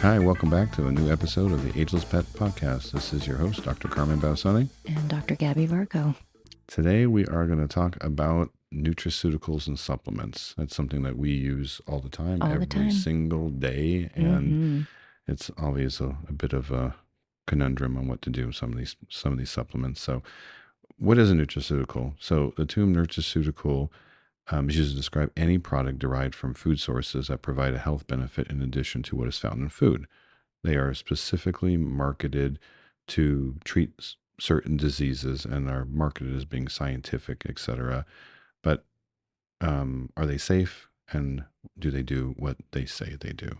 Hi, welcome back to a new episode of the Ageless Pet Podcast. This is your host, Dr. Carmen Bassani. And Dr. Gabby Varco. Today we are going to talk about nutraceuticals and supplements. That's something that we use all the time, every single day. And it's always a bit of a conundrum on what to do with some of these supplements. So what is a nutraceutical? So the term nutraceutical is used to describe any product derived from food sources that provide a health benefit in addition to what is found in food. They are specifically marketed to treat certain diseases and are marketed as being scientific, etc. But are they safe, and do they do what they say they do?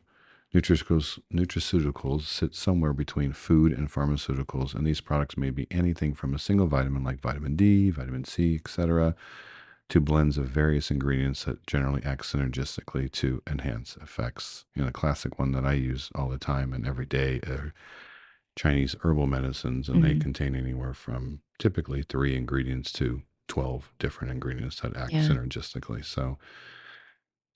Nutraceuticals sit somewhere between food and pharmaceuticals, and these products may be anything from a single vitamin like vitamin D, vitamin C, etc., to blends of various ingredients that generally act synergistically to enhance effects. The classic one that I use all the time and every day are Chinese herbal medicines, and they contain anywhere from typically 3 ingredients to 12 different ingredients that act synergistically. So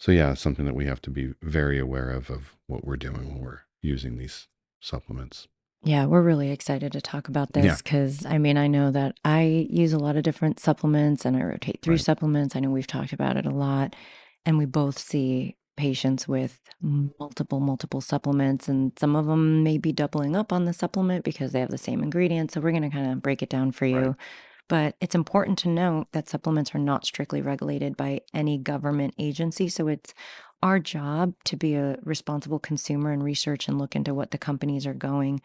yeah, it's something that we have to be very aware of what we're doing when we're using these supplements. Yeah, we're really excited to talk about this because, I know that I use a lot of different supplements and I rotate through supplements. I know we've talked about it a lot, and we both see patients with multiple supplements, and some of them may be doubling up on the supplement because they have the same ingredients. So we're going to kind of break it down for you. But it's important to note that supplements are not strictly regulated by any government agency. So it's our job to be a responsible consumer and research and look into what the companies are going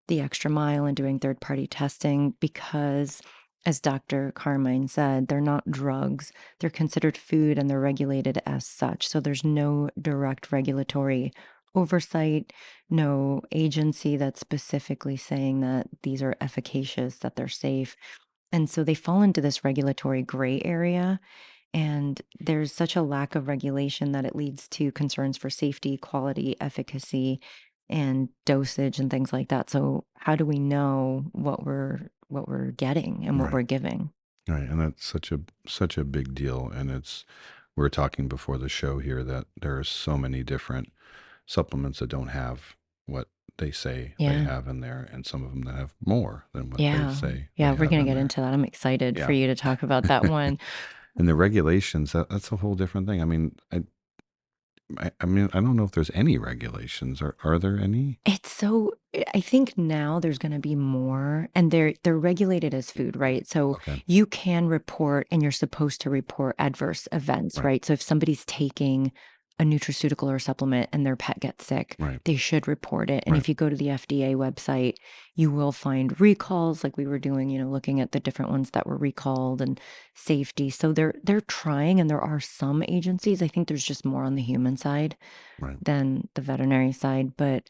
the extra mile and doing third-party testing because, as Dr. Carmine said, they're not drugs. They're considered food and they're regulated as such. So there's no direct regulatory oversight, no agency that's specifically saying that these are efficacious, that they're safe. And so they fall into this regulatory gray area. And there's such a lack of regulation that it leads to concerns for safety, quality, efficacy, and dosage and things like that. So how do we know what we're getting and what we're giving? Right. And that's such a big deal. And we were talking before the show here that there are so many different supplements that don't have what they say they have in there, and some of them that have more than what they say. We're going to get into that. I'm excited for you to talk about that one. And the regulations, that's a whole different thing. I don't know if there's any regulations. Are there any? I think now there's going to be more, and they're regulated as food, right? So you can report, and you're supposed to report adverse events, right? So if somebody's taking a nutraceutical or supplement and their pet gets sick, they should report it. And if you go to the FDA website, you will find recalls like we were doing, looking at the different ones that were recalled and safety. So they're trying, and there are some agencies. I think there's just more on the human side than the veterinary side, but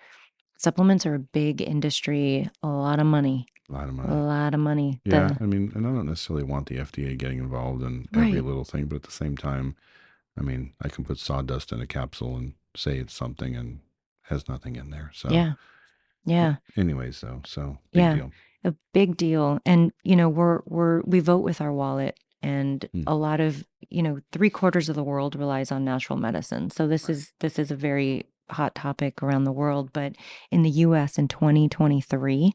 supplements are a big industry, a lot of money. A lot of money. A lot of money. Yeah, and I don't necessarily want the FDA getting involved in every little thing, but at the same time, I can put sawdust in a capsule and say it's something and has nothing in there. So yeah. Anyways, so big deal. A big deal. And we vote with our wallet, and a lot of 3/4 of the world relies on natural medicine. So this is a very hot topic around the world. But in the U.S. in 2023,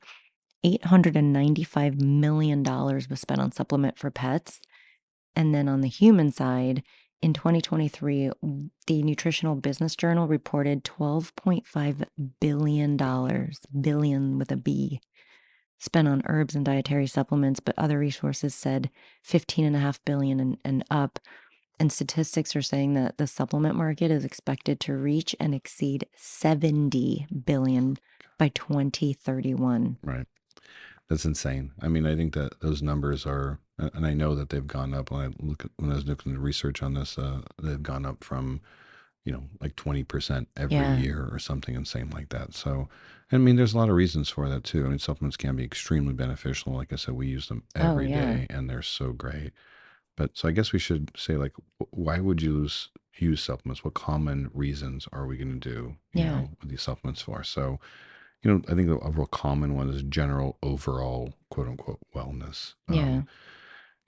$895 million was spent on supplement for pets. And then on the human side, in 2023, the Nutritional Business Journal reported $12.5 billion, billion with a B, spent on herbs and dietary supplements, but other resources said 15.5 billion and up. And statistics are saying that the supplement market is expected to reach and exceed 70 billion by 2031. Right. That's insane. I think that those numbers are, and I know that they've gone up. When I was looking at research on this, they've gone up from, like 20% every year or something insane like that. So, there's a lot of reasons for that too. Supplements can be extremely beneficial. Like I said, we use them every day, and they're so great. But so I guess we should say, like, why would you use supplements? What common reasons are we going to do, with these supplements for? So, I think a real common one is general overall quote unquote wellness.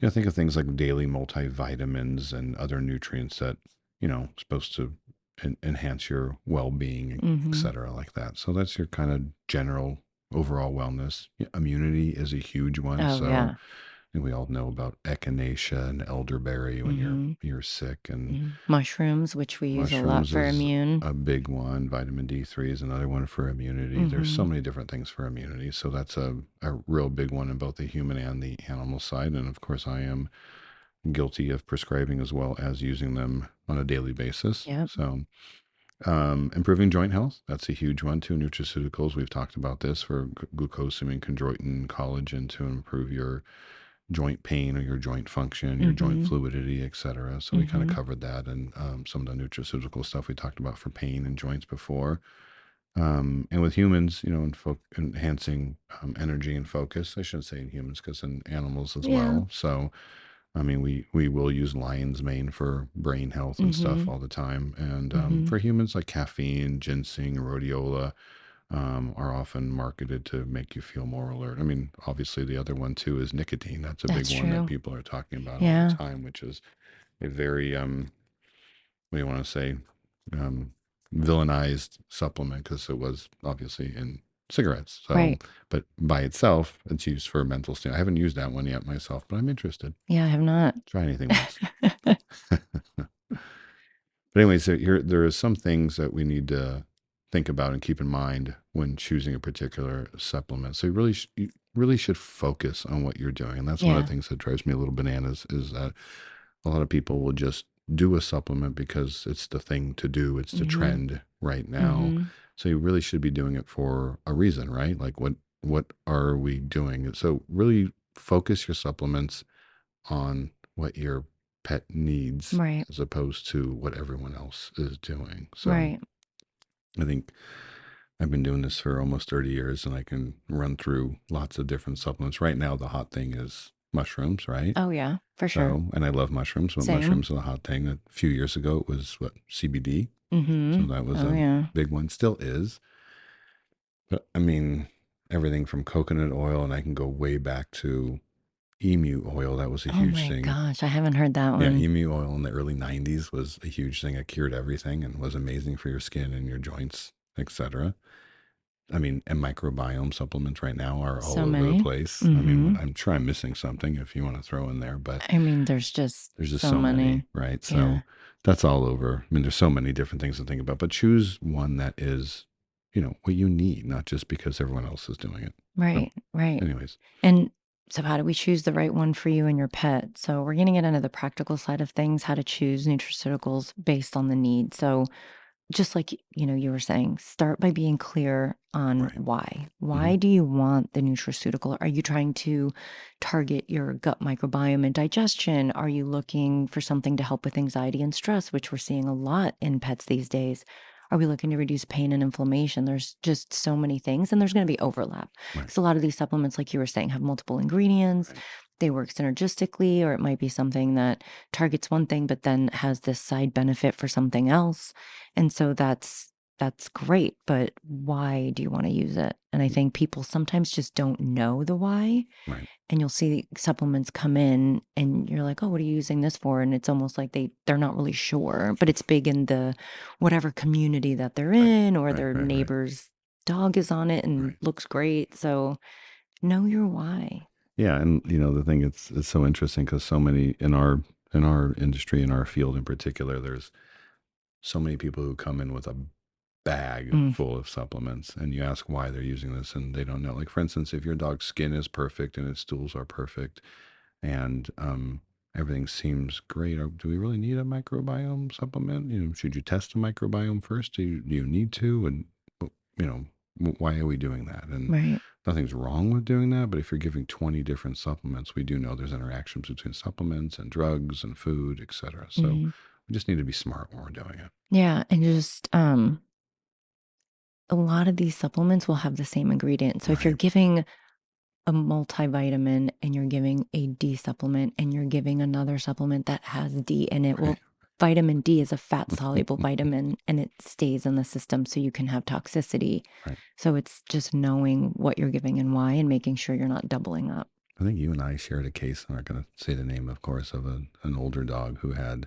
Think of things like daily multivitamins and other nutrients that, supposed to enhance your well-being, Mm-hmm. etc., like that. So that's your kind of general overall wellness. Immunity is a huge one. Oh, So yeah. and we all know about echinacea and elderberry when Mm-hmm. you're sick, and Mm-hmm. Mushrooms, which we use a lot mushrooms for is immune. a big one. Vitamin D3 is another one for immunity. There's Mm-hmm. so many different things for immunity. So that's a real big one in both the human and the animal side. And of course, I am guilty of prescribing as well as using them on a daily basis. Yep. So improving joint health, that's a huge one too. Nutraceuticals, we've talked about this for glucosamine, chondroitin, collagen to improve your joint pain or your joint function, your joint Mm-hmm. fluidity, etc. So we kind of Mm-hmm. covered that and some of the nutraceutical stuff we talked about for pain and joints before. And with humans, enhancing energy and focus. I shouldn't say in humans because in animals as Yeah. well. So I mean, we will use lion's mane for brain health and stuff Mm-hmm. all the time. And Mm-hmm. for humans, like caffeine, ginseng, rhodiola, are often marketed to make you feel more alert. I mean, obviously, the other one too is nicotine. That's a big That's one that true. people are talking about all the Yeah. time, which is a very, what do you want to say, um, villainized supplement because it was obviously in cigarettes. So, Right. but by itself, it's used for mental stimulation. I haven't used that one yet myself, but I'm interested. Yeah, I have not. Try anything once. But anyway, so here there are some things that we need to think about and keep in mind when choosing a particular supplement. So you really should focus on what you're doing, and that's one of Yeah. the things that drives me a little bananas is that a lot of people will just do a supplement because it's the thing to do, it's the Mm-hmm. trend right now. Mm-hmm. So you really should be doing it for a reason, right? Like what are we doing? So really focus your supplements on what your pet needs Right. as opposed to what everyone else is doing. So Right. I think I've been doing this for almost 30 years and I can run through lots of different supplements. Right now, the hot thing is mushrooms, right? Oh, yeah, for sure. So, and I love mushrooms, but Same. mushrooms are the hot thing. A few years ago, it was what, CBD. So Mm-hmm. that was Oh, a yeah. big one, still is. But I mean, everything from coconut oil, and I can go way back to emu oil. That was a Oh huge my thing. gosh, I haven't heard that Yeah, one. emu oil in the early 90s was a huge thing. It cured everything and was amazing for your skin and your joints, etc. I mean, and microbiome supplements right now are all So over the many. place. I Mm-hmm. mean, I'm sure I'm missing something if you want to throw in there, but I mean, there's just there's just so so many, many. right? Yeah. So that's all over. I mean, there's so many different things to think about, but choose one that is, what you need, not just because everyone else is doing it. So, Right. Right. anyways, And so, how do we choose the right one for you and your pet? So, we're going to get into the practical side of things, how to choose nutraceuticals based on the need. So, just like you were saying, start by being clear on right. why. Hmm. Why do you want the nutraceutical? Are you trying to target your gut microbiome and digestion? Are you looking for something to help with anxiety and stress, which we're seeing a lot in pets these days? Are we looking to reduce pain and inflammation? There's just so many things, and there's going to be overlap Right. because a lot of these supplements, like you were saying, have multiple ingredients. Right. They work synergistically, or it might be something that targets one thing but then has this side benefit for something else. And so that's great, but why do you want to use it? And I think people sometimes just don't know the why. Right. And you'll see supplements come in and you're like, "Oh, what are you using this for?" And it's almost like they're not really sure, but it's big in the whatever community that they're Right. in, or Right. their Right. Right. neighbor's dog is on it and Right. looks great. So know your why. Yeah, and the thing it's so interesting because so many in our industry in our field in particular, there's so many people who come in with a bag Mm, full of supplements and you ask why they're using this and they don't know. Like for instance, if your dog's skin is perfect and its stools are perfect and everything seems great, do we really need a microbiome supplement? Should you test the microbiome first? Do you need to? And you know, why are we doing that? And right. nothing's wrong with doing that, but if you're giving 20 different supplements, we do know there's interactions between supplements and drugs and food, etc. So Mhm. we just need to be smart when we're doing it. Yeah, and just a lot of these supplements will have the same ingredient. So if you're Right. giving a multivitamin and you're giving a D supplement and you're giving another supplement that has D in it, Right. well, vitamin D is a fat soluble vitamin and it stays in the system so you can have toxicity. Right. So it's just knowing what you're giving and why and making sure you're not doubling up. I think you and I shared a case. I'm not going to say the name, of course, of an older dog who had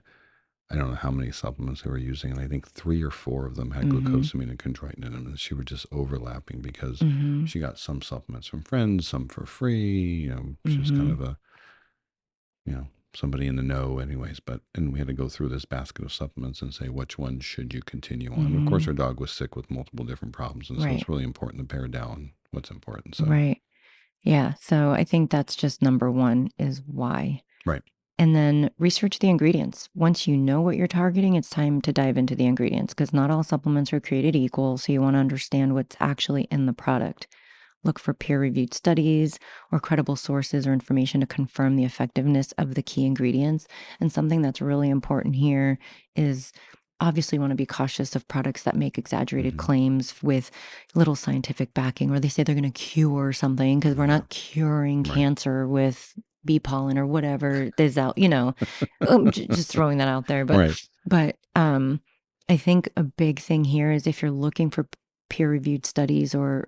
I don't know how many supplements they were using, and I think 3 or 4 of them had glucosamine and chondroitin in them, and she were just overlapping because she got some supplements from friends, some for free. She was kind of a, somebody in the know anyways, and we had to go through this basket of supplements and say, which one should you continue on? Of course, our dog was sick with multiple different problems, and so it's really important to pare down what's important. So, Right. Yeah. So I think that's just number one is why. right. And then research the ingredients. Once you know what you're targeting, it's time to dive into the ingredients because not all supplements are created equal. So you want to understand what's actually in the product. Look for peer-reviewed studies or credible sources or information to confirm the effectiveness of the key ingredients. And something that's really important here is obviously want to be cautious of products that make exaggerated claims with little scientific backing, or they say they're going to cure something because we're not curing cancer with bee pollen or whatever is out, just throwing that out there. But I think a big thing here is if you're looking for peer-reviewed studies or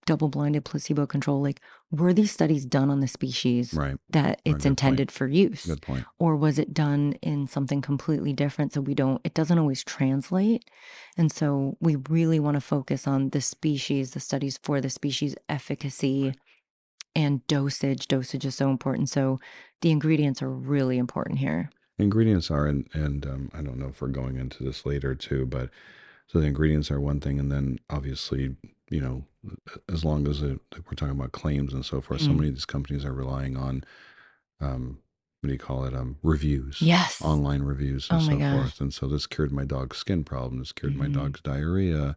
double-blinded placebo control, like were these studies done on the species that it's intended for use? Good point. Or was it done in something completely different? So it doesn't always translate. And so we really want to focus on the species, the studies for the species, efficacy, and dosage. Dosage is so important. So the ingredients are really important here. Ingredients are, and I don't know if we're going into this later too, but so the ingredients are one thing, and then obviously, as long as we're talking about claims and so forth, so many of these companies are relying on, what do you call it? Reviews. Yes. Online reviews and so forth. And so this cured my dog's skin problem. This cured my dog's diarrhea.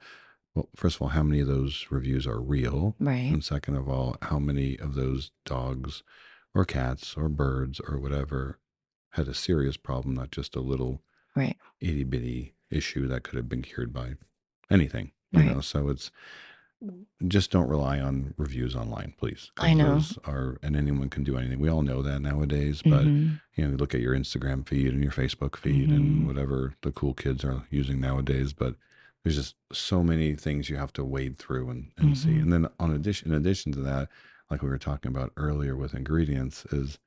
Well, first of all, how many of those reviews are real? Right. And second of all, how many of those dogs or cats or birds or whatever had a serious problem, not just a little itty bitty issue that could have been cured by anything, so it's just don't rely on reviews online, please. I know. Those and anyone can do anything. We all know that nowadays, but you look at your Instagram feed and your Facebook feed and whatever the cool kids are using nowadays, but there's just so many things you have to wade through and see. And then in addition to that, like we were talking about earlier with ingredients, is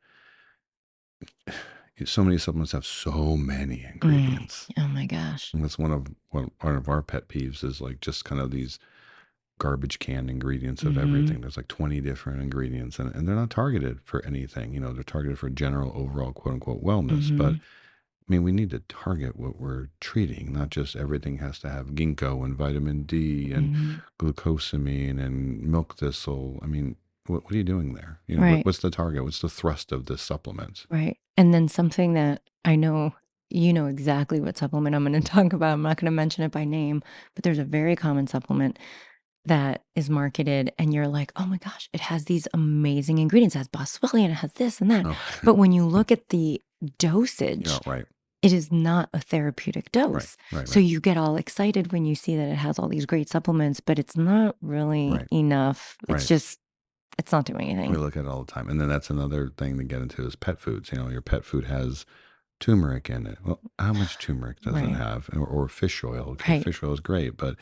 so many supplements have so many ingredients. Oh my gosh. And that's one of our pet peeves is like just kind of these garbage can ingredients of everything. There's like 20 different ingredients and they're not targeted for anything. They're targeted for general overall quote unquote wellness. But I mean, we need to target what we're treating, not just everything has to have ginkgo and vitamin D and glucosamine and milk thistle. I mean, what are you doing there? What's the target? What's the thrust of this supplement? Right. And then something that I know, exactly what supplement I'm going to talk about. I'm not going to mention it by name, but there's a very common supplement that is marketed and you're like, oh my gosh, it has these amazing ingredients. It has boswellia and it has this and that. Oh. But when you look at the dosage, it is not a therapeutic dose. So you get all excited when you see that it has all these great supplements, but it's not really enough. It's it's not doing anything. We look at it all the time. And then that's another thing to get into is pet foods. Your pet food has turmeric in it. Well, how much turmeric does it have? Or fish oil. Okay, fish oil is great, but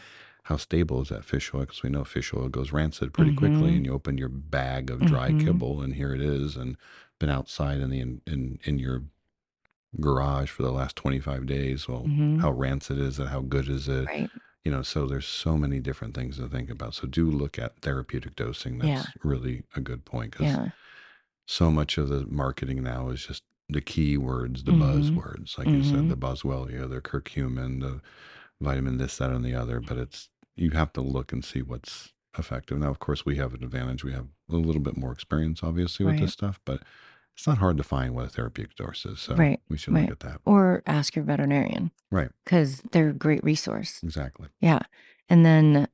how stable is that fish oil? Because we know fish oil goes rancid pretty quickly, and you open your bag of dry kibble, and here it is, and been outside in your garage for the last 25 days. Well, how rancid is it? How good is it? So there's so many different things to think about. So do look at therapeutic dosing. That's really a good point because so much of the marketing now is just the keywords, the buzzwords, like you said, the boswellia, the curcumin, the vitamin this, that, and the other. But you have to look and see what's effective. Now, of course, we have an advantage. We have a little bit more experience, obviously, with this stuff, but it's not hard to find what a therapeutic dose is. So we should look at that. Or ask your veterinarian. Right. Because they're a great resource. Exactly. Yeah. And then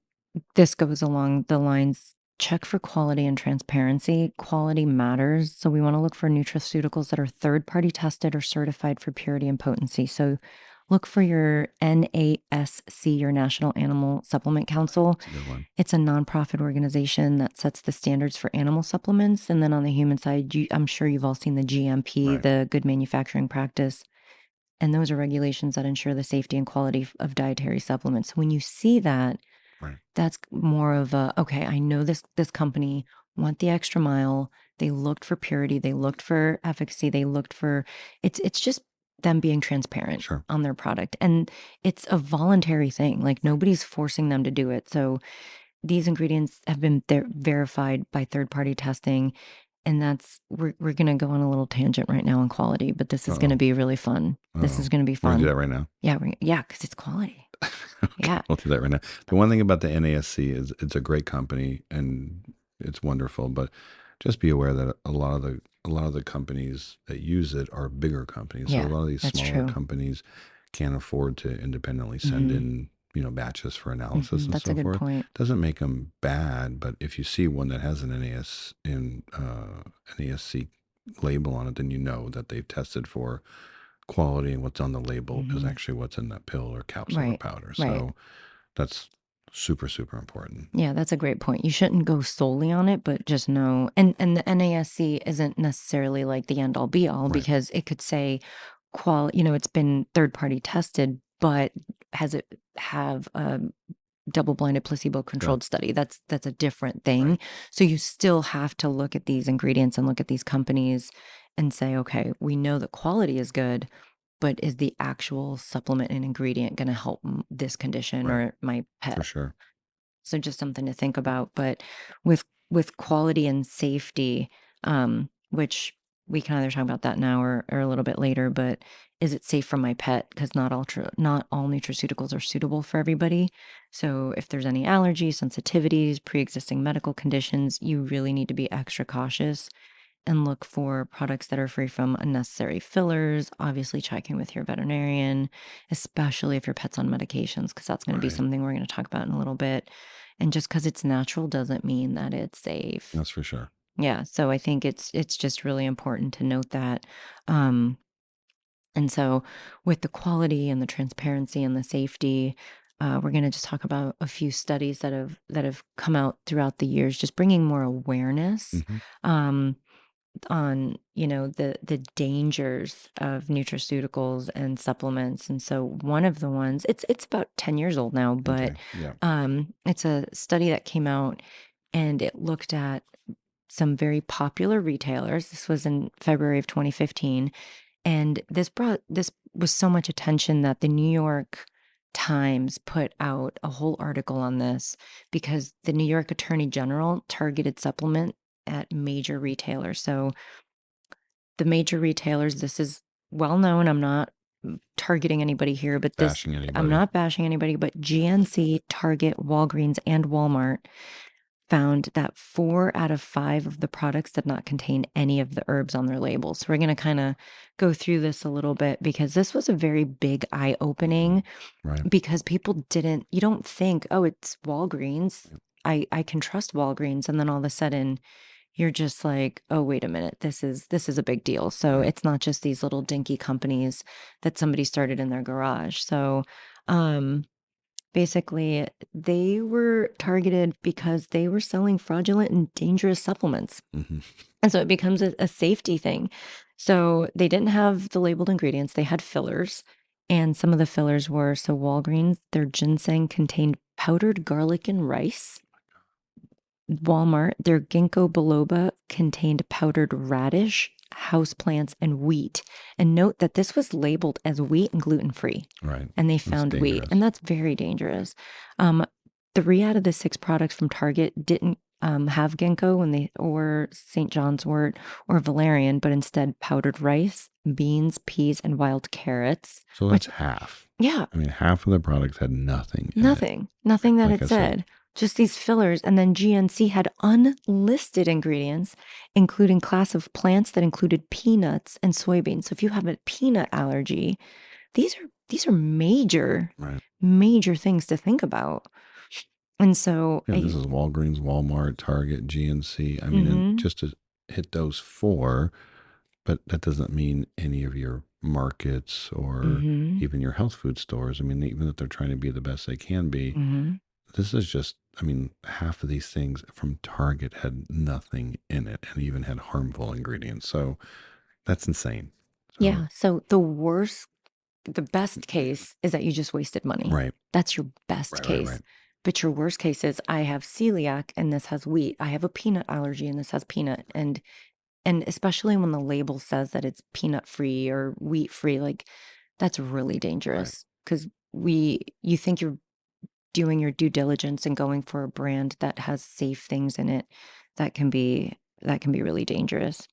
this goes along the lines, check for quality and transparency. Quality matters. So we want to look for nutraceuticals that are third-party tested or certified for purity and potency. So look for your NASC, your National Animal Supplement Council. That's a good one. It's a nonprofit organization that sets the standards for animal supplements. And then on the human side, I'm sure you've all seen the GMP, the Good Manufacturing Practice. And those are regulations that ensure the safety and quality of dietary supplements. When you see that, that's more of okay, I know this company went the extra mile. They looked for purity. They looked for efficacy. They looked for, it's just them being transparent Sure. on their product. And it's a voluntary thing. Like nobody's forcing them to do it. So these ingredients have been verified by third-party testing, and we're going to go on a little tangent right now on quality, but this is going to be really fun. This is going to be We're fun. going to do that right now? Yeah, because it's quality. Okay, yeah. We'll do that right now. The one thing about the NASC is it's a great company and it's wonderful, but just be aware that a lot of the companies that use it are bigger companies. So a lot of these smaller companies can't afford to independently send in, batches for analysis and That's so a good forth. point. Doesn't make them bad, but if you see one that has an NASC label on it, then you know that they've tested for quality, and what's on the label is actually what's in that pill or capsule or powder. So that's super, super important. Yeah, that's a great point. You shouldn't go solely on it, but just know. And the NASC isn't necessarily like the end all be all, because it could say it's been third party tested, but has it have a double blinded placebo controlled study? That's a different thing. So you still have to look at these ingredients and look at these companies and say, okay, we know that quality is good, but is the actual supplement and ingredient going to help this condition or my pet? For sure. So just something to think about. But with quality and safety, which we can either talk about that now or a little bit later, but is it safe for my pet? Because not all nutraceuticals are suitable for everybody. So if there's any allergies, sensitivities, pre-existing medical conditions, you really need to be extra cautious and look for products that are free from unnecessary fillers, obviously checking with your veterinarian, especially if your pet's on medications, because that's going to be something we're going to talk about in a little bit. And just because it's natural doesn't mean that it's safe. That's for sure. Yeah. So I think it's just really important to note that. And so with the quality and the transparency and the safety, we're going to just talk about a few studies that have come out throughout the years, just bringing more awareness on the dangers of nutraceuticals and supplements. And so one of the ones, it's about 10 years old now, but it's a study that came out and it looked at some very popular retailers. This was in February of 2015, and this was so much attention that the New York Times put out a whole article on this, because the New York Attorney General targeted supplement at major retailers. So the major retailers, this is well known. I'm not targeting anybody here, but I'm not bashing anybody, but GNC, Target, Walgreens, and Walmart found that 4 out of 5 of the products did not contain any of the herbs on their labels. So we're going to kind of go through this a little bit, because this was a very big eye-opening, because people you don't think, oh, it's Walgreens. I can trust Walgreens. And then all of a sudden you're just like, oh, wait a minute, this is a big deal. So it's not just these little dinky companies that somebody started in their garage. So basically, they were targeted because they were selling fraudulent and dangerous supplements. And so it becomes a safety thing. So they didn't have the labeled ingredients, they had fillers. And some of the fillers were, so Walgreens, their ginseng contained powdered garlic and rice. Walmart, their ginkgo biloba contained powdered radish, houseplants, and wheat. And note that this was labeled as wheat and gluten-free. And they found wheat, and that's very dangerous. 3 out of the 6 products from Target didn't have ginkgo or St. John's wort or valerian, but instead powdered rice, beans, peas, and wild carrots. So that's half. Yeah. I mean, half of the products had nothing in it. Nothing that it said. Just these fillers. And then GNC had unlisted ingredients, including class of plants that included peanuts and soybeans. So if you have a peanut allergy, these are major, major things to think about. And so this is Walgreens, Walmart, Target, GNC. I mean, and just to hit those 4, but that doesn't mean any of your markets or even your health food stores. I mean, even if they're trying to be the best they can be, this is just, I mean, half of these things from Target had nothing in it and even had harmful ingredients. So that's insane. Yeah. So the best case is that you just wasted money. That's your best case. But your worst case is, I have celiac and this has wheat. I have a peanut allergy and this has peanut. And And especially when the label says that it's peanut free or wheat free, like that's really Right. dangerous because you think you're doing your due diligence and going for a brand that has safe things in it that can be really dangerous.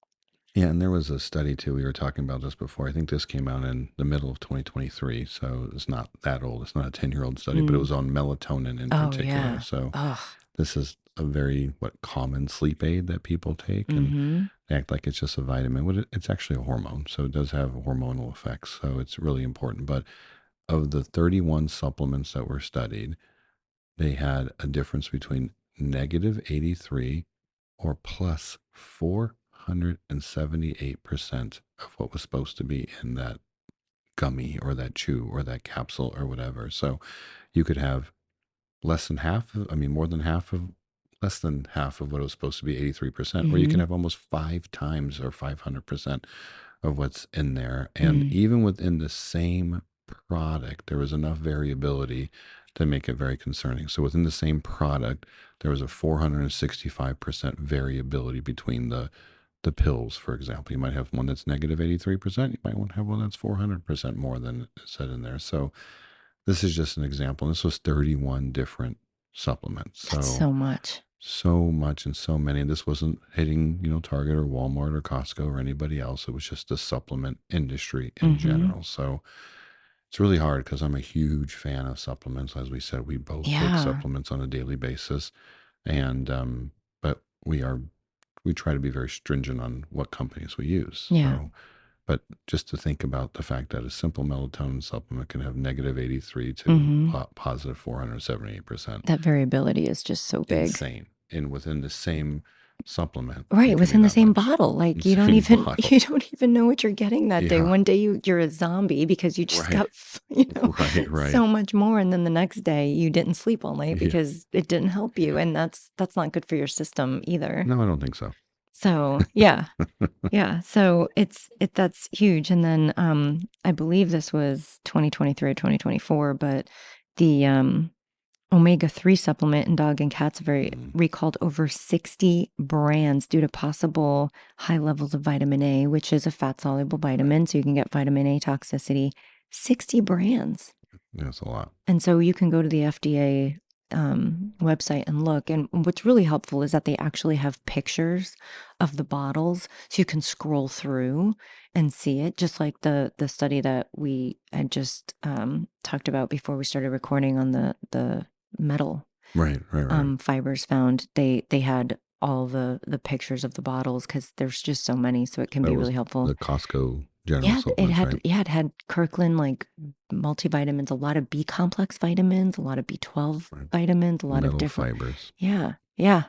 Yeah, and there was a study too. We were talking about this before. I think this came out in the middle of 2023, so it's not that old. It's not a 10-year-old study, but it Mm. was on melatonin in Oh, particular. yeah. So Oh. this is a very common sleep aid that people take, and Mhm. they act like it's just a vitamin. It's actually a hormone, so it does have hormonal effects. So it's really important. But of the 31 supplements that were studied, they had a difference between negative 83 or plus 478% of what was supposed to be in that gummy or that chew or that capsule or whatever. So you could have less than half of, I mean, more than half of, less than half of what it was supposed to be, 83%, or you can Mhm. have almost 5 times or 500% of what's in there. And Mm. even within the same product, there was enough variability to make it very concerning. So within the same product, there was a 465% variability between the pills, for example. You might have one that's negative 83%. You might want to have one that's 400% more than it said in there. So this is just an example. This was 31 different supplements. That's So, so much. so much and so many. This wasn't hitting, Target or Walmart or Costco or anybody else. It was just the supplement industry in Mhm. general. So it's really hard because I'm a huge fan of supplements. As we said, we both take Yeah. supplements on a daily basis. And, but we try to be very stringent on what companies we use. Yeah. So, but just to think about the fact that a simple melatonin supplement can have negative 83 to Mhm. positive 478%. That variability is just so big. Insane. And within the same supplement, it Right, can be within the that same much. bottle, like, you don't Same even bottle. you don't even know what you're getting that day. Yeah. One day you're a zombie because you just Right. got, Right. Right. so much more, and then the next day you didn't sleep all night Yeah. because it didn't help you, and that's not good for your system either. No, I don't think so. So, yeah. Yeah, so that's huge, and then, I believe this was 2023 or 2024, but the, omega-3 supplement in dog and cats Mm, recalled over 60 brands due to possible high levels of vitamin A, which is a fat-soluble right. vitamin, so you can get vitamin A toxicity. 60 brands. That's a lot. And so you can go to the FDA website and look. And what's really helpful is that they actually have pictures of the bottles, so you can scroll through and see it. Just like the study that we had just talked about before we started recording on the metal Right. Right. Right. fibers found. They had all the pictures of the bottles because there's just so many, so it can That be was really helpful. the Costco general Yeah, supplements, right? it had Kirkland, like, multivitamins, a lot of B complex vitamins, a lot of B12 Right. vitamins, a lot of Metal different. fibers. Yeah, yeah,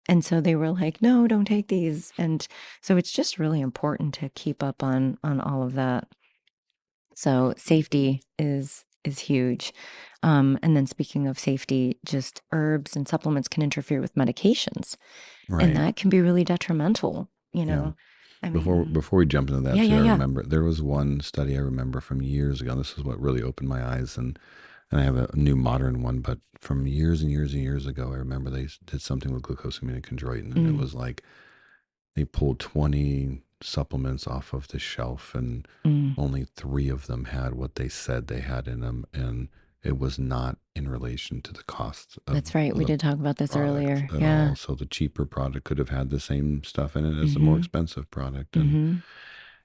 and so they were like, "No, don't take these," and so it's just really important to keep up on all of that. So safety is huge. And then speaking of safety, just herbs and supplements can interfere with medications, and Right. that can be really detrimental, you Yeah. know? I Before mean, before we jump into that yeah, too, yeah, I yeah. remember there was one study I remember from years ago. This is what really opened my eyes, and I have a new modern one, but from years and years and years ago, I remember they did something with glucosamine and chondroitin, and it Mm, was like they pulled 20 supplements off of the shelf, and mm. only three of them had what they said they had in them, and it was not in relation to the cost That's right, we of the did talk about this product earlier. at Yeah. all. So the cheaper product could have had the same stuff in it as the more Mhm. expensive product, and Mhm.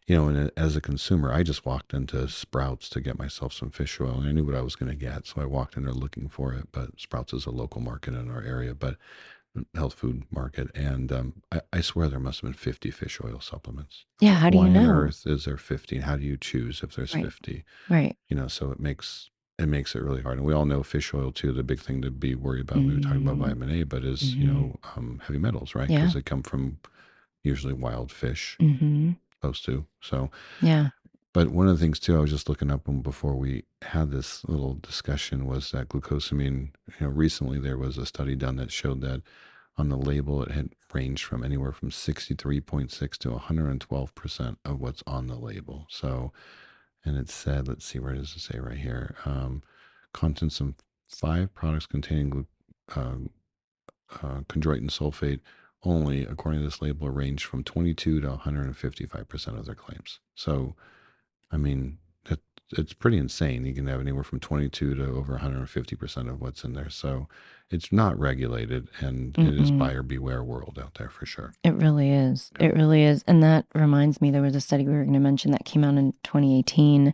and as a consumer, I just walked into Sprouts to get myself some fish oil, and I knew what I was going to get, so I walked in there looking for it. But Sprouts is a local market in our area, but health food market, and I swear there must have been 50 fish oil supplements. Yeah, how do you Why on know? earth is there 50? How do you choose if there's Right. 50? Right. So it makes it really hard. And we all know fish oil too. The big thing to be worried about, we were talking about Mm. vitamin A, but is Mhm. heavy metals, right? Because Yeah. they come from usually wild fish, Mhm. supposed to. So, Yeah. but one of the things too, I was just looking up before we had this little discussion was that glucosamine. Recently there was a study done that showed that on the label it had ranged from anywhere from 63.6 to 112% of what's on the label. So, and it said, let's see, where does it say right here? Contents of five products containing chondroitin sulfate only, according to this label, range from 22 to 155% of their claims. So, I mean, it's pretty insane. You can have anywhere from 22 to over 150% of what's in there. So it's not regulated, and it is Mm-mm. buyer beware world out there for sure. It really is. Yeah. It really is. And that reminds me, there was a study we were going to mention that came out in 2018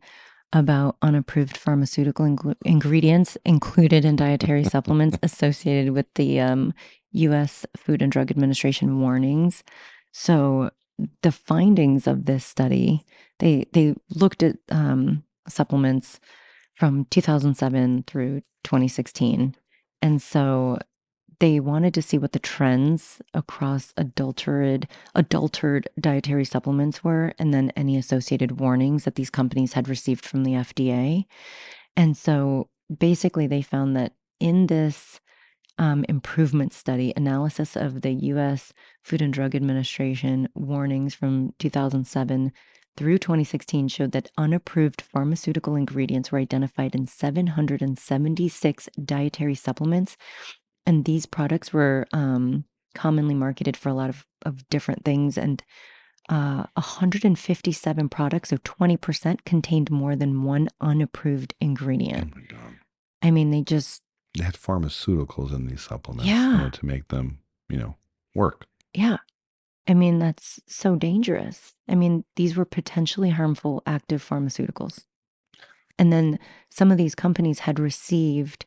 about unapproved pharmaceutical ingredients included in dietary supplements associated with the U.S. Food and Drug Administration warnings. So the findings of this study, they looked at supplements from 2007 through 2016. And so they wanted to see what the trends across adulterated dietary supplements were, and then any associated warnings that these companies had received from the FDA. And so basically, they found that in this improvement study, analysis of the U.S. Food and Drug Administration warnings from 2007 through 2016 showed that unapproved pharmaceutical ingredients were identified in 776 dietary supplements, and these products were commonly marketed for a lot of different things. And 157 products, so 20%, contained more than one unapproved ingredient. Oh my God. I mean, they had pharmaceuticals in these supplements, yeah, to make them, work. yeah. I mean, that's so dangerous. I mean, these were potentially harmful active pharmaceuticals. And then some of these companies had received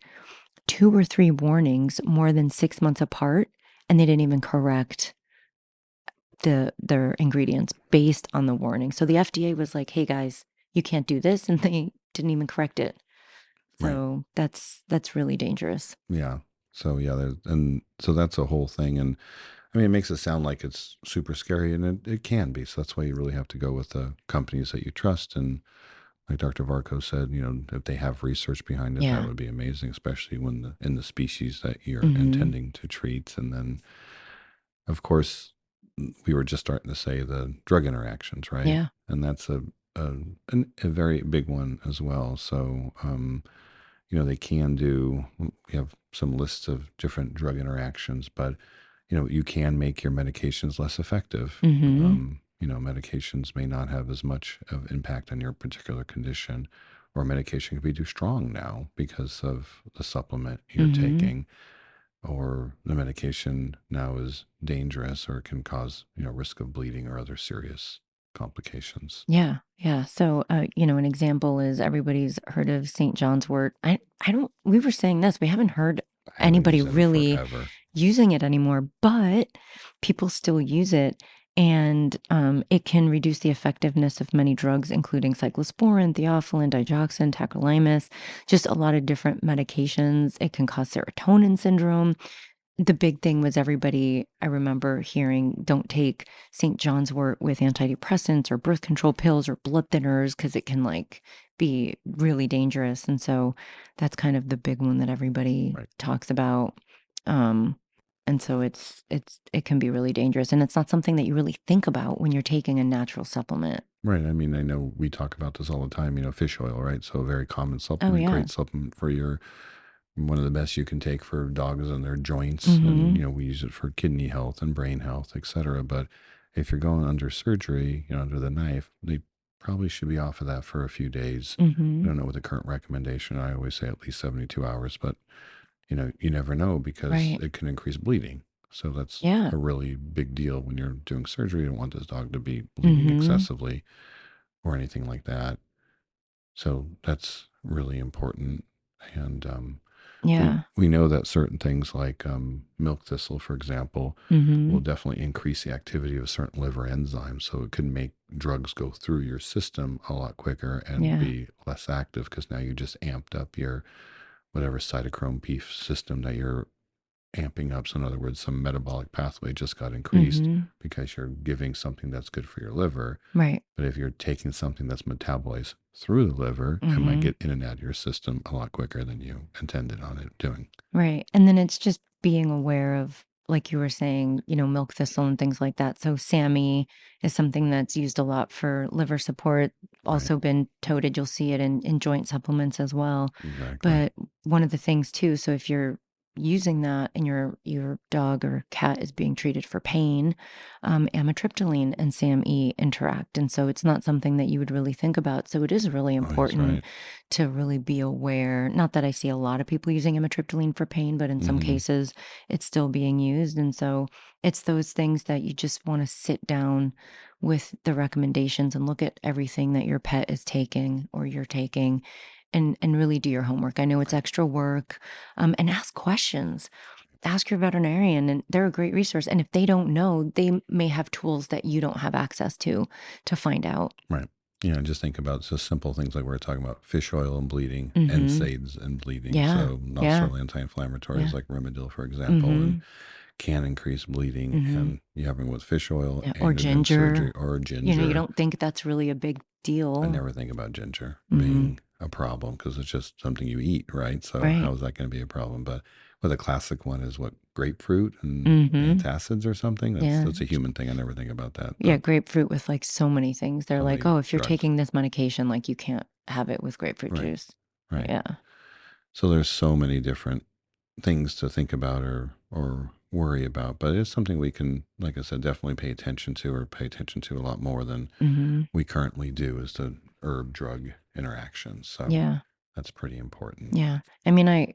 2 or 3 warnings more than 6 months apart, and they didn't even correct their ingredients based on the warning. So the FDA was like, "Hey guys, you can't do this," and they didn't even correct it. Right. So that's really dangerous. Yeah. So so that's a whole thing. And I mean, it makes it sound like it's super scary, and it can be. So that's why you really have to go with the companies that you trust. And like Dr. Varco said, if they have research behind it, that Yeah. would be amazing, especially when in the species that you're Mhm. intending to treat. And then, of course, we were just starting to say the drug interactions, right? Yeah. And that's a very big one as well. So, they can do. We have some lists of different drug interactions, but you can make your medications less effective. Mhm. Medications may not have as much of impact on your particular condition, or medication can be too strong now because of the supplement you're Mhm. taking, or the medication now is dangerous or can cause, risk of bleeding or other serious complications. Yeah. Yeah. So, an example is everybody's heard of St. John's wort. I don't we were saying this, we haven't heard I haven't anybody used that in really forever. using it anymore, but people still use it. And it can reduce the effectiveness of many drugs, including cyclosporin, theophylline, digoxin, tacrolimus, just a lot of different medications. It can cause serotonin syndrome. The big thing was everybody, I remember hearing, don't take St. John's wort with antidepressants or birth control pills or blood thinners because it can like be really dangerous. And so that's kind of the big one that everybody Right. talks about. Um, and so it can be really dangerous. And it's not something that you really think about when you're taking a natural supplement. Right. I mean, I know we talk about this all the time, fish oil, right? So a very common Oh supplement, yeah. great supplement for one of the best you can take for dogs and their joints. And, Mm-hmm. we use it for kidney health and brain health, et cetera. But if you're going under surgery, under the knife, they probably should be off of that for a few days. I Mm-hmm. don't know what the current recommendation. I always say at least 72 hours, but you never know because Right. it can increase bleeding. So that's Yeah. a really big deal when you're doing surgery. You don't want this dog to be bleeding Mm-hmm. excessively or anything like that. So that's really important. And we Yeah. we know that certain things like milk thistle, for example, Mm-hmm. will definitely increase the activity of certain liver enzymes. So it can make drugs go through your system a lot quicker and Yeah. be less active because now you just amped up your whatever cytochrome P system that you're amping up. So in other words, some metabolic pathway just got increased Mm-hmm. because you're giving something that's good for your liver. Right. But if you're taking something that's metabolized through the liver, it might Mm-hmm. get in and out of your system a lot quicker than you intended on it doing. Right. And then it's just being aware of, like you were saying, milk thistle and things like that. So SAMI is something that's used a lot for liver support, Right. also been toted. You'll see it in joint supplements as well. Exactly. But one of the things too, so if you're using that and your dog or cat is being treated for pain, amitriptyline and SAMe interact. And so it's not something that you would really think about. So it is really Oh, that's important right. to really be aware. Not that I see a lot of people using amitriptyline for pain, but in some cases it's still being used. And so it's those things that you just want to sit down with the recommendations and look at everything that your pet is taking or you're taking and really do your homework. I know it's Right. extra work, and ask questions. Ask your veterinarian, and they're a great resource. And if they don't know, they may have tools that you don't have access to find out. Right. Yeah, just think about just simple things like we are talking about fish oil and bleeding, Mm-hmm. NSAIDs and bleeding. Yeah. So Yeah. non-steroidal anti-inflammatories Yeah. like Rimadyl, for example, and Mm-hmm. can increase bleeding. Mm-hmm. And you having with fish oil Yeah. Or and in surgery ginger. or You ginger. don't think that's really a big I deal. never think about ginger Mm-hmm. being a problem because it's just something you eat, right? So Right. how is that going to be a problem? But a classic one is what, grapefruit and Mm-hmm. antacids or something. Yeah. That's a human thing. I never think about that, Yeah. but Grapefruit with like so many things. They're so like, many oh, if you're drugs. taking this medication, like you can't have it with grapefruit Right. juice. Right. Yeah. So there's so many different things to think about or worry about, but it's something we can, like I said, definitely pay attention to, or pay attention to a lot more than Mm-hmm. we currently do, is the herb drug interactions. So Yeah. that's pretty important. Yeah. I mean,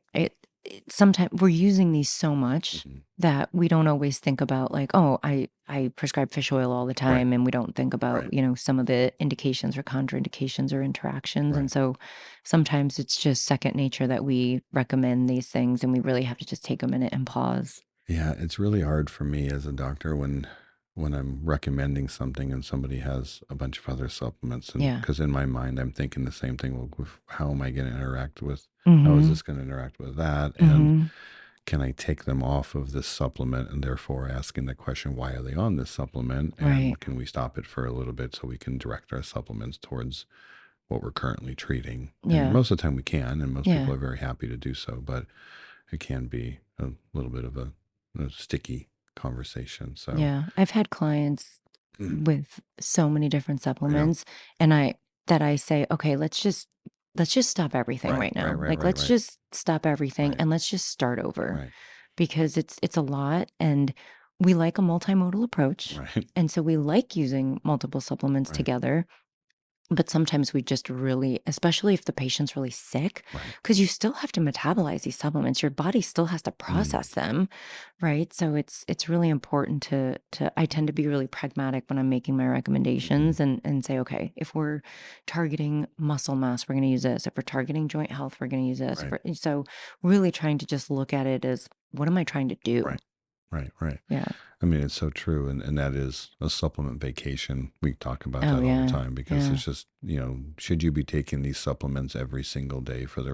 sometimes we're using these so much Hmm. that we don't always think about like, oh, I prescribe fish oil all the Right. time. And we don't think about, Right. some of the indications or contraindications or interactions. And Right. so sometimes it's just second nature that we recommend these things and we really have to just take a minute and pause. Yeah, it's really hard for me as a doctor when I'm recommending something and somebody has a bunch of other supplements, and Yeah. because in my mind I'm thinking the same thing. Well, how am I going to interact with? How is Mm-hmm. this going to interact with that? And Mm-hmm. can I take them off of this supplement? And therefore asking the question, why are they on this supplement? Right. And can we stop it for a little bit so we can direct our supplements towards what we're currently treating? And Yeah. most of the time we can, and most people Yeah. are very happy to do so. But it can be a little bit of a sticky conversation. So, Yeah. I've had clients with so many different yeah, supplements and I say, okay, let's just stop everything right, right right, now. right, Like right, let's right, just stop everything right, and let's just start over right, because it's a lot and we like a multimodal approach. right, And so we like using multiple supplements right, together. But sometimes we just really, especially if the patient's really sick, right. because you still have to metabolize these supplements. Your body still has to Mm, process them, right? So it's really important to I tend to be really pragmatic when I'm making my mm-hmm, recommendations and say, okay, if we're targeting muscle mass, we're going to use this. If we're targeting joint health, we're going to use this. right, So really trying to just look at it as what am I trying to do? right, right, right. Yeah. I mean, it's so true. And that is a supplement vacation. We talk about Oh that all the yeah. time because Yeah. it's just, should you be taking these supplements every single day for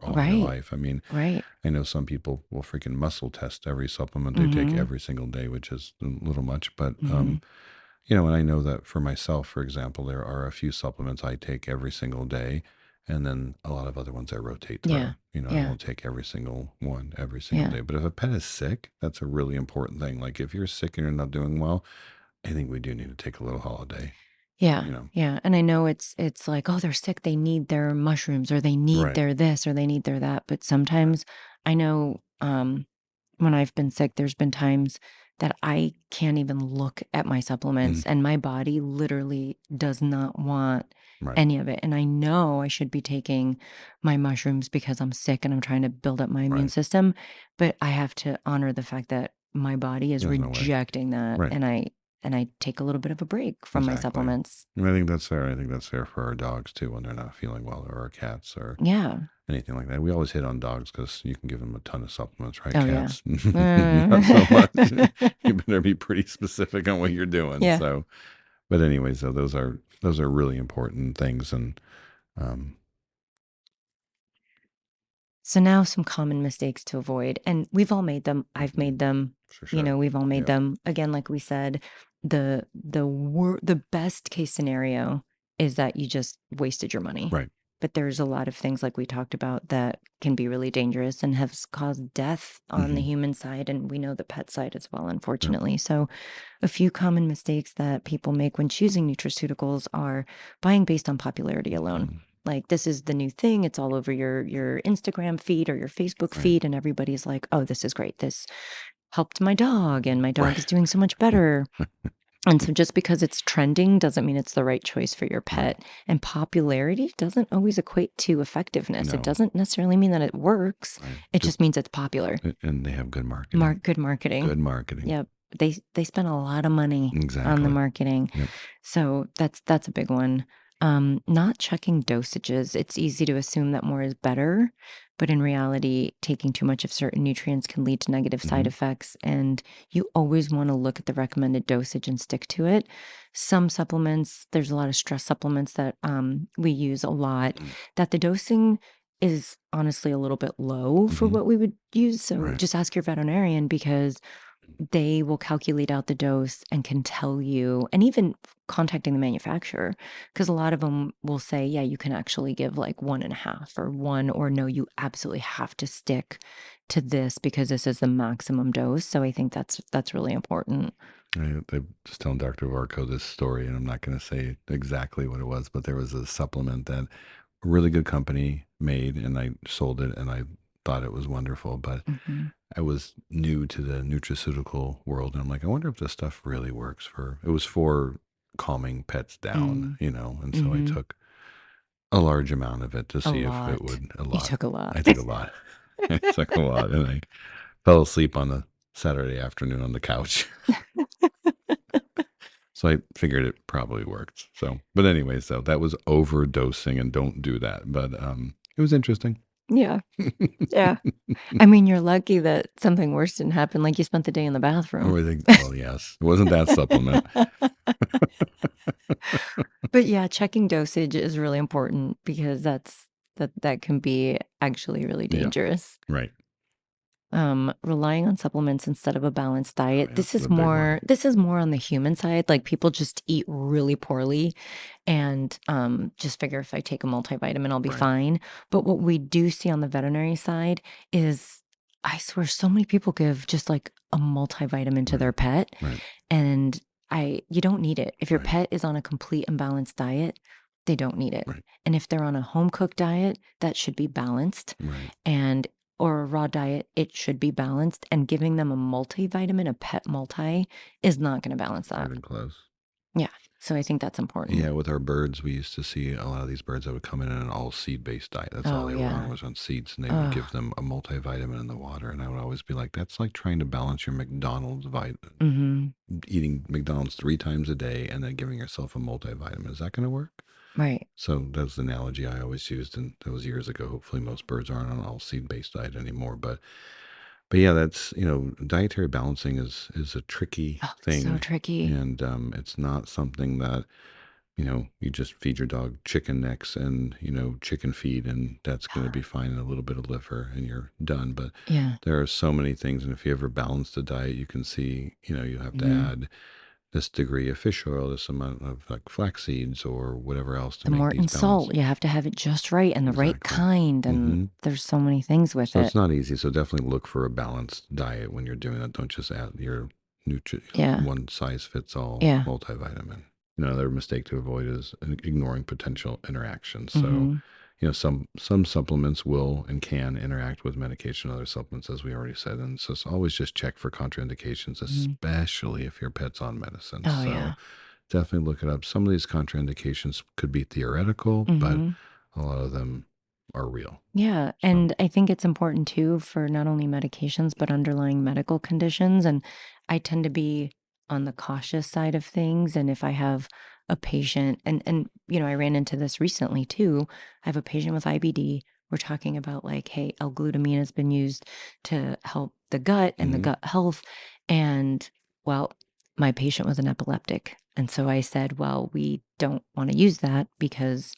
all your Right. life? I mean, Right. I know some people will freaking muscle test every supplement they take Mm-hmm. every single day, which is a little much, but, Mm-hmm. and I know that for myself, for example, there are a few supplements I take every single day, and then a lot of other ones I rotate Yeah. through. I Yeah. won't take every single one every single Yeah. day. But if a pet is sick, that's a really important thing. Like if you're sick and you're not doing well, I think we do need to take a little holiday, Yeah, you know? yeah, and I know it's like, "Oh, they're sick, they need their mushrooms, or they need Right, their this, or they need their that," but right. sometimes I know, when I've been sick, there's been times that I can't even look at my supplements, Mhm. and my body literally does not want Right, any of it, and I know I should be taking my mushrooms because I'm sick and I'm trying to build up my immune right. system, but I have to honor the fact that my body is There's no way. rejecting that, Right. and I take a little bit of a break from my Exactly. supplements. And I think that's fair. I think that's fair for our dogs too when they're not feeling well, or our cats, or Yeah. anything like that. We always hit on dogs because you can give them a ton of supplements, right? Oh, yeah. Cats, not so much. You Mm. better be pretty specific on what you're doing. Yeah. So, but anyways, though, those are really important things, and um, So now some common mistakes to avoid, and we've all made them. I've mhm, made them. for sure. We've all made Yep. them. Again, like we said, the best case scenario is that you just wasted your money. Right. But there's a lot of things like we talked about that can be really dangerous and have caused death on the Hmm. human side, and we know the pet side as well, Yep. unfortunately. So a few common mistakes that people make when choosing nutraceuticals are buying based on popularity Hmm. alone. Like, this is the new thing. It's all over your Instagram feed or your Facebook Right. feed, and everybody's like, "Oh, this is great. This helped my dog, and my dog Right. is doing so much better." And so just because it's trending doesn't mean it's the right choice for your Right. pet. And popularity doesn't always equate to effectiveness. It No. doesn't necessarily mean that it works. Right. It just means it's popular. And they have good marketing. Good marketing. Good marketing. Yep. They spend a lot of money on the Exactly. marketing. Yep. So that's a big one. Not checking dosages. It's easy to assume that more is better, but in reality, taking too much of certain nutrients can lead to negative side Mhm. effects. And you always want to look at the recommended dosage and stick to it. Some supplements, there's a lot of stress supplements that we use a lot, Mm. that the dosing is honestly a little bit low for Mhm. what we would use. So Right. just ask your veterinarian, because they will calculate out the dose and can tell you, and even contacting the manufacturer, because a lot of them will say, yeah, you can actually give like 1.5 or 1, or no, you absolutely have to stick to this because this is the maximum dose. So I think that's really important. I just telling Dr. Varco this story, and I'm not going to say exactly what it was, but there was a supplement that a really good company made, and I sold it, and I thought it was wonderful, but Mhm. I was new to the nutraceutical world, and I'm like, I wonder if this stuff really works for. It was for calming pets down, Mm. and so I Mhm. took a large amount of it to A see if it lot. would a You lot. took a lot. I took a lot. I took a lot, and I fell asleep on a Saturday afternoon on the couch. So I figured it probably worked. So, but anyway, so that was overdosing, and don't do that. But it was interesting. Yeah. Yeah. I mean, you're lucky that something worse didn't happen, like you spent the day in the bathroom. Or I think, well, yes, it wasn't that supplement. But yeah, checking dosage is really important, because that can be actually really Yeah, dangerous. right. Relying on supplements instead of a balanced Oh, diet. yeah, the big one. This is more on the human side. Like, people just eat really poorly and just figure, if I take a multivitamin, I'll be Right. fine. But what we do see on the veterinary side is, I swear, so many people give just like a multivitamin to Right. their pet, Right. and you don't need it. If your Right. pet is on a complete and balanced diet, they don't need it. Right. And if they're on a home cooked diet, that should be balanced. Right. And or a raw diet, it should be balanced. And giving them a multivitamin, a pet multi, is not going to balance Not that. even close. Yeah. So I think that's important. Yeah, with our birds, we used to see a lot of these birds that would come in an all seed based diet. That's all Oh, they were on, yeah. was on seeds, and they would give Oh. them a multivitamin in the water. And I would always be like, that's like trying to balance your Mm-hmm. eating McDonald's 3 times a day and then giving yourself a multivitamin. Is that going to work? Right. So that's the analogy I always used, and that was years ago. Hopefully, most birds aren't on an all seed based diet anymore. But yeah, that's dietary balancing is a tricky Oh, so thing, tricky. and it's not something that you just feed your dog chicken necks and chicken feed, and that's going to be fine, and a little bit of liver, and you're done. But Yeah. there are so many things, and if you ever balance the diet, you can see you have to Mm-hmm. add this degree of fish oil, this amount of like flax seeds or whatever else to The make these Morton balanced. salt, you have to have it just right and the right Exactly. kind. And hmm there's so many things with So it's it. not easy. So definitely look for a balanced diet when you're doing that. Don't just add your Yeah. one size fits all Yeah. multivitamin. Another mistake to avoid is ignoring potential interactions. So, Mm-hmm. some supplements will and can interact with medication, other supplements, as we already said. And so always just check for contraindications, Mm-hmm. especially if your pet's on medicine. Oh, So yeah. definitely look it up. Some of these contraindications could be theoretical, but Mm-hmm. a lot of them are real. Yeah, So, and I think it's important too for not only medications, but underlying medical conditions. And I tend to be on the cautious side of things. And if I have a patient, and I ran into this recently too. I have a patient with IBD. We're talking about, like, hey, L-glutamine has been used to help the gut and the mhm, gut health. And, well, my patient was an epileptic. And so I said, well, we don't want to use that, because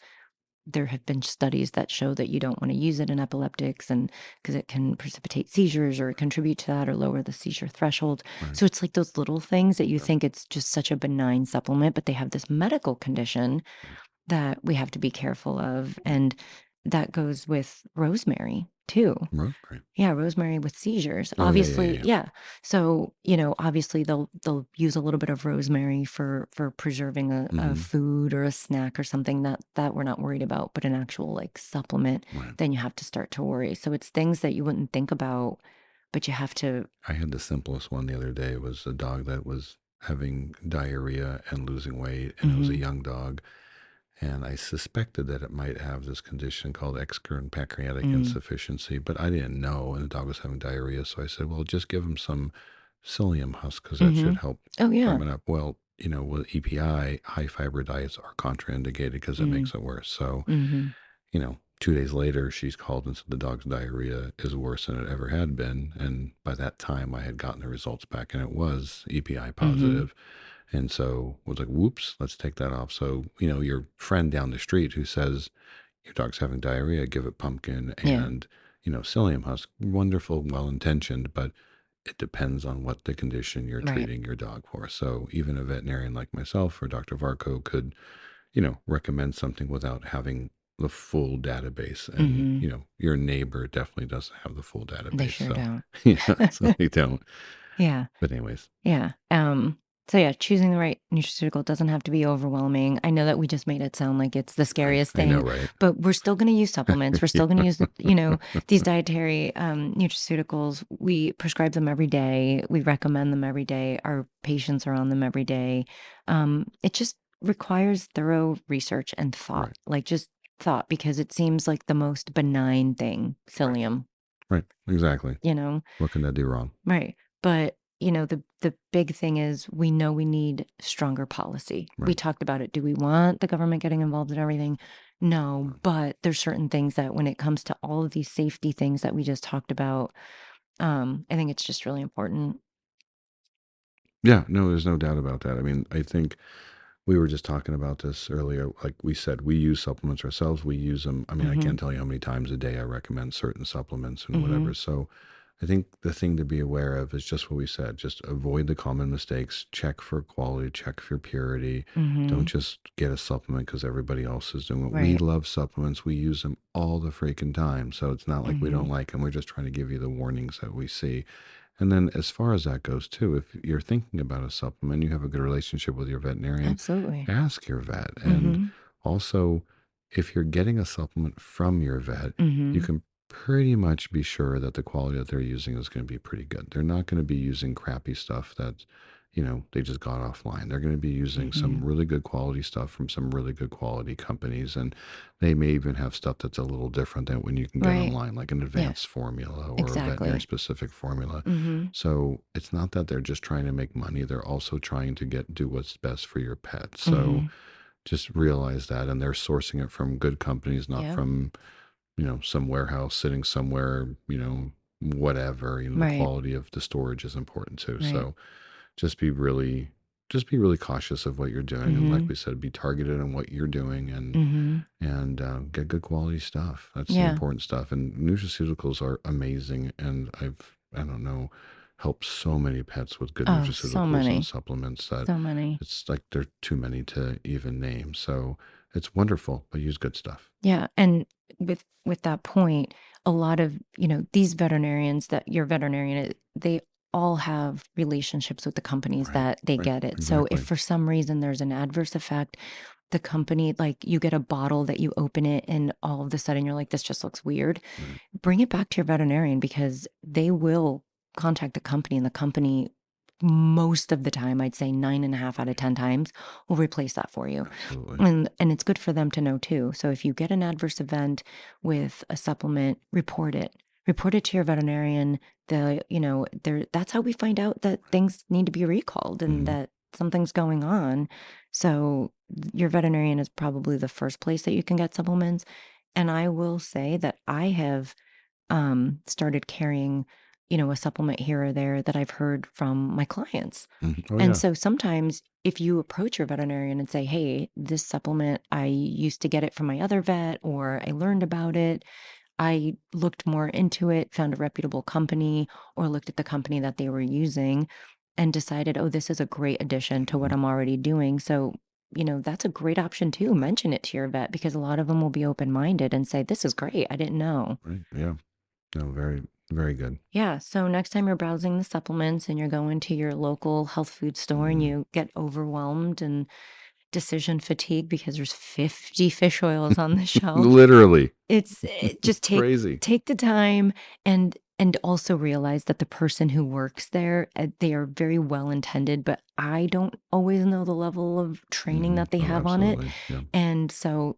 there have been studies that show that you don't want to use it in epileptics, and because it can precipitate seizures or contribute to that or lower the seizure threshold. right. So it's like those little things that you Yep. think it's just such a benign supplement, but they have this medical condition Right. that we have to be careful of. Right. And that goes with rosemary. too. Rosemary. Yeah, rosemary with seizures. Oh, yeah, yeah, yeah, Obviously, yeah. yeah. So, obviously they'll use a little bit of rosemary for preserving a Mhm. food or a snack or something that we're not worried about, but an actual like supplement, Right. then you have to start to worry. So it's things that you wouldn't think about, but you have to. I had the simplest one the other day. It was a dog that was having diarrhea and losing weight, and it was a Mhm. young dog. And I suspected that it might have this condition called exocrine pancreatic Mm. insufficiency, but I didn't know. And the dog was having diarrhea. So I said, well, just give him some psyllium husk because that should Mhm. help Oh, yeah. firm it up. Well, with EPI, high fiber diets are contraindicated because it Mm. makes it worse. So, Mhm. 2 days later, she's called and said the dog's diarrhea is worse than it ever had been. And by that time, I had gotten the results back and it was EPI Mhm. positive. And so I was like, whoops, let's take that off. So, your friend down the street who says your dog's having diarrhea, give it pumpkin Yeah. and, psyllium husk, wonderful, well intentioned, but it depends on what the condition you're Right. treating your dog for. So even a veterinarian like myself or Dr. Varco could, recommend something without having the full database. And, Mhm. your neighbor definitely doesn't have the full They database. sure So, don't. yeah, so they don't. Yeah. But, anyways, Yeah. So yeah, choosing the right nutraceutical doesn't have to be overwhelming. I know that we just made it sound like it's the scariest I know, thing, right? but we're still going to use supplements. We're still going to use, these dietary nutraceuticals. We prescribe them every day. We recommend them every day. Our patients are on them every day. It just requires thorough research and thought, Right, like just thought, because it seems like the most benign thing, right, psyllium, right. Exactly. you know? What can that do wrong? Right. But, the big thing is we know we need stronger policy. We Right. talked about it. Do we want the government getting involved in everything? No, Right. but there's certain things that when it comes to all of these safety things that we just talked about, I think it's just really important. Yeah, no, there's no doubt about that. I mean, I think we were just talking about this earlier. Like we said, we use supplements ourselves. We use them. I mean, I Mhm. can't tell you how many times a day I recommend certain supplements and whatever. Mhm. So I think the thing to be aware of is just what we said. Just avoid the common mistakes. Check for quality, check for purity. Don't Mhm. just get a supplement because everybody else is doing it. We Right. love supplements. We use them all the freaking time. So it's not like we don't Mhm. like them. We're just trying to give you the warnings that we see. And then as far as that goes too, if you're thinking about a supplement, you have a good relationship with your veterinarian, Absolutely. ask your vet. And Mhm. also, if you're getting a supplement from your vet, you Mhm. can pretty much be sure that the quality that they're using is going to be pretty good. They're not going to be using crappy stuff that, they just got offline. They're going to be using some Mhm. really good quality stuff from some really good quality companies. And they may even have stuff that's a little different than when you can get Right. online, like an Yeah. advanced formula or a veterinary Exactly. specific formula. Mhm. So it's not that they're just trying to make money. They're also trying to do what's best for your pet. So Mhm. just realize that. And they're sourcing it from good companies, not Yep. from, some warehouse sitting somewhere, whatever. The Right. quality of the storage is important too. Right. So just be really cautious of what you're doing. And like Mhm. we said, be targeted on what you're doing Mhm. and get good quality stuff. That's the Yeah. important stuff. And nutraceuticals are amazing. And I don't know, helped so many pets with good Oh, so nutraceuticals and many. supplements that So many. it's like there are too many to even name. So it's wonderful, but use good stuff. Yeah, and with that point, a lot of, these veterinarians that your veterinarian, they all have relationships with the companies Right. that they Right. get it. So if Exactly. for some reason there's an adverse effect, the company, like you get a bottle that you open it and all of a sudden you're like, this just looks weird. Right. Bring it back to your veterinarian because they will contact the company and the company most of the time, I'd say 9.5 out of 10 times, will replace that for you. Absolutely. And it's good for them to know too. So if you get an adverse event with a supplement, report it. Report it to your veterinarian. That's how we find out that things need to be recalled and Hmm. that something's going on. So your veterinarian is probably the first place that you can get supplements. And I will say that I have started carrying, a supplement here or there that I've heard from my clients. Hmm. Oh, And yeah. so sometimes if you approach your veterinarian and say, hey, this supplement, I used to get it from my other vet, or I learned about it, I looked more into it, found a reputable company, or looked at the company that they were using and decided, oh, this is a great addition to what Hmm. I'm already doing. So, that's a great option too. Mention it to your vet because a lot of them will be open minded and say, this is great. I didn't know. Right. Yeah. No, very, very good. Yeah. So next time you're browsing the supplements and you're going to your local health food store and you get overwhelmed and decision fatigue because there's 50 fish oils on the shelf, Literally. Just Crazy. take the time and also realize that the person who works there, they are very well intended, but I don't always know the level of training that they Oh, have on it. absolutely. Yeah. And so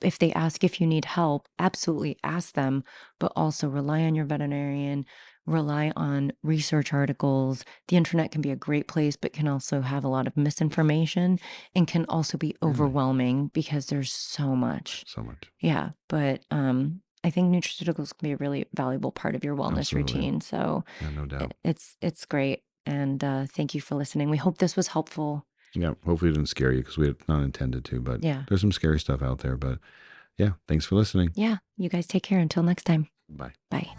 if they ask if you need help, absolutely ask them, but also rely on your veterinarian, rely on research articles. The internet can be a great place, but can also have a lot of misinformation and can also be Really? overwhelming because there's so much. So much. Yeah, but I think nutraceuticals can be a really valuable part of your wellness Absolutely. routine. So Yeah, no doubt. it's great. And thank you for listening. We hope this was helpful. Yeah, hopefully it didn't scare you because we had not intended to, but Yeah. there's some scary stuff out there. But yeah, thanks for listening. Yeah. You guys take care until next time. Bye. Bye.